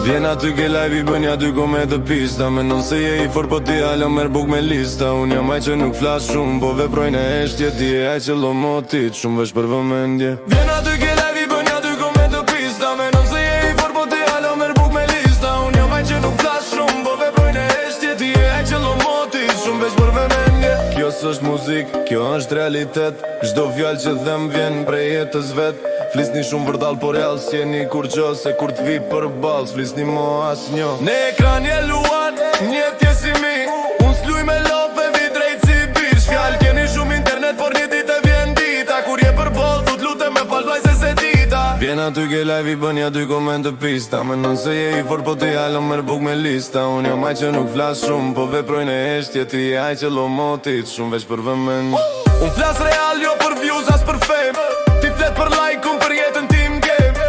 Vjen aty ke live i bën ja dy komedë pista. Menon se je i fort po ti alo merr buk me lista. Unë jam aj që nuk flas shumë, po veprojnë e eshtje. Ti e aj që lomotit, shumë vesh për vëmendje. Vjen aty ke live i bën ja dy komedë pista. Menon se je i fort po ti alo merr buk me lista. Unë jam aj që nuk flas shumë, po veprojnë e eshtje. Ti e aj që lomotit, shumë vesh për vëmendje. Kjo s'është muzik, kjo është realitet. Çdo fjalë që them vjen prej jetës vet. Flisni shumë vërdall, por jall s'jeni kur gjo. Se kur t'vi për ball, s'flisni mo as njo. Në ekran je luan, njetje si mi. Unë s'luj me lofe, vi drejt si bish. Fjall keni shumë internet, por një dit e vjen dita. Kur je për ball, tu t'lutem me fal vaj se dita. Vjen aty ke live i bën ja dy komendë pista. Menon se je i fort, po ti alo merr buk me lista. Unë jam aj që nuk flas shumë, po veprojnë e eshtje. Ti je aj që lomotit, shumë veç për vëmendje. Unë flas real, jo për views, as për fame. Ti flet për like, unë për jetën tim game.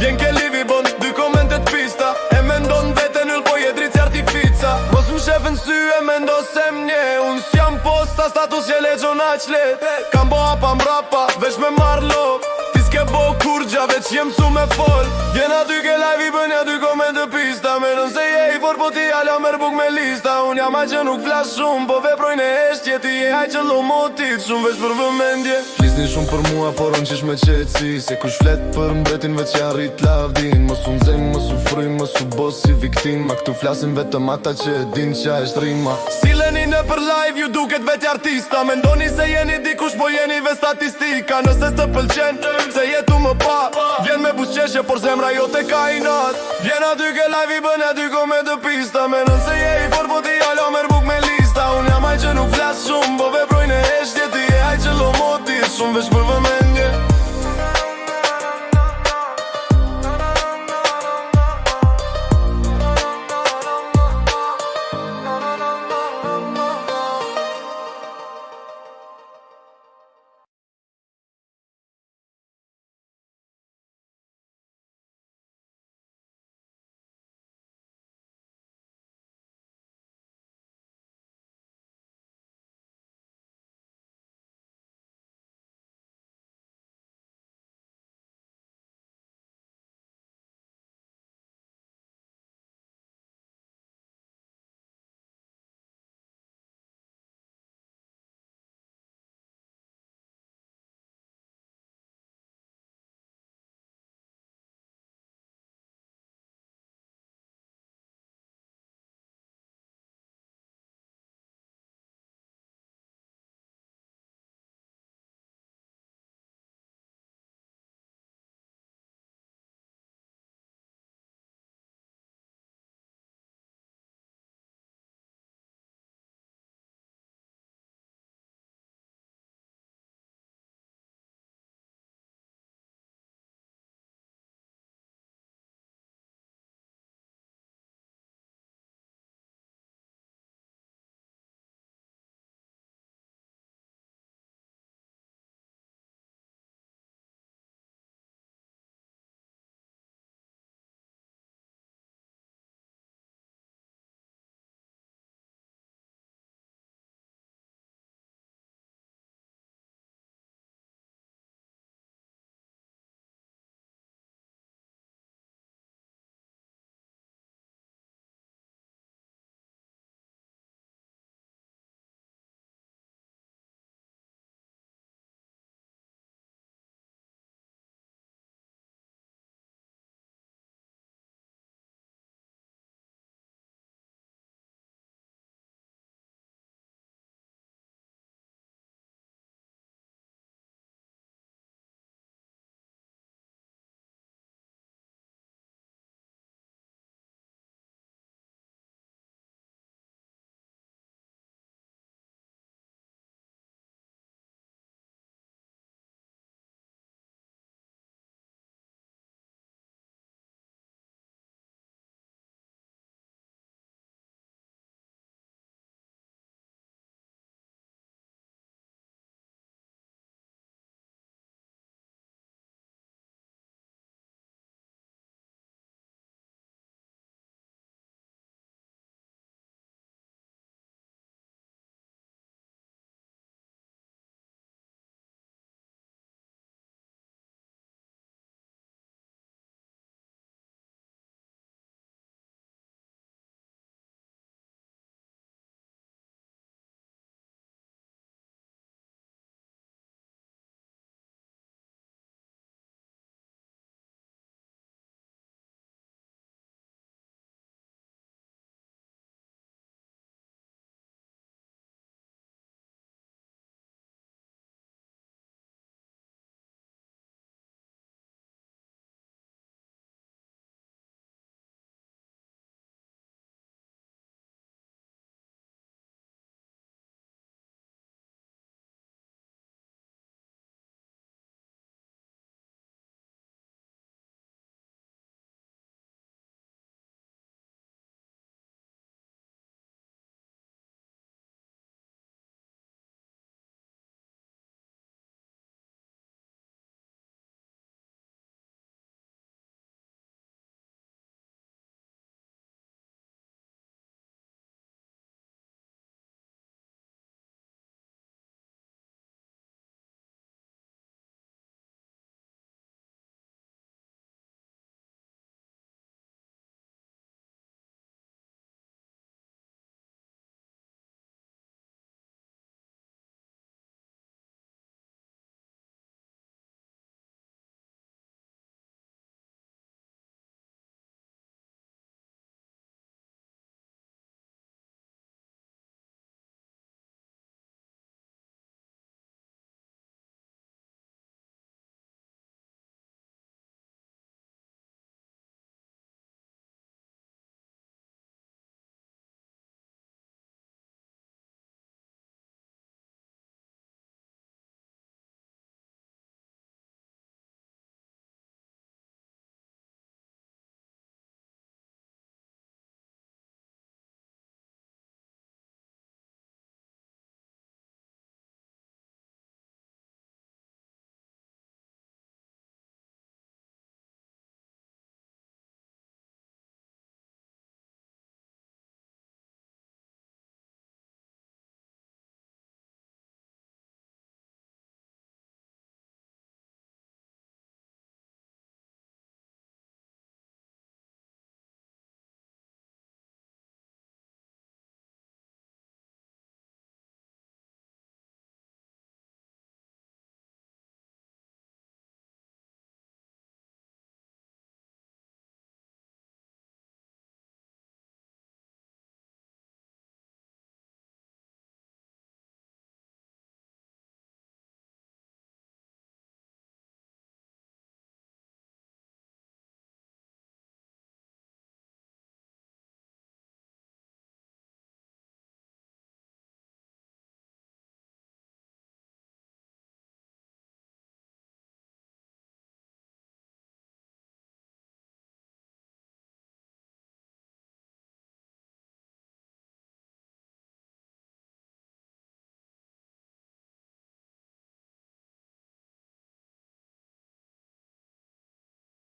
Vjen ke livi, bon dy komentet pista. E mendon vete nëll, po je dritë si artifica. Mos më shefën sy e mendo se mnje. Unë s'jam posta, status je legjon aq let. Kam bo apa mrapa, vesh me marr lov. Ti s'ke bo kur gja, veç jem su me fol. Vjen aty ke live i bën ja dy komentet pista. Menon se je i fort, po ti alo merr buk me lista. Unë jam aj që nuk flas shumë, po veprojnë e eshtje. Ti je aj që lomotit, shumë veç për vëmendje. Flisni shumë për mua, por unë qish me qetësi. Se kush flet për mbretin veç ja rrit lavdin. Mos unë zem, mos u frym, mos u bos si viktim. Ma këtu flasin vetëm ata që e din qa esht rima. Sileni në për live, ju duket veti artista. Mendoni se jeni dikush, po jeni ve statistika. Nëse s'të pëlqen, se jetu më pa. Vjen me busqeshje, por zemra jo te ka i nat. Vjen aty ke live i bën aty komedë pista. Menon se je i fort, po ti alo merr buk me lista. Unë jam aj që nuk flas shumë, po veprojnë e eshtje. Ti je aj që lomotit, shumë veç për vëmendje.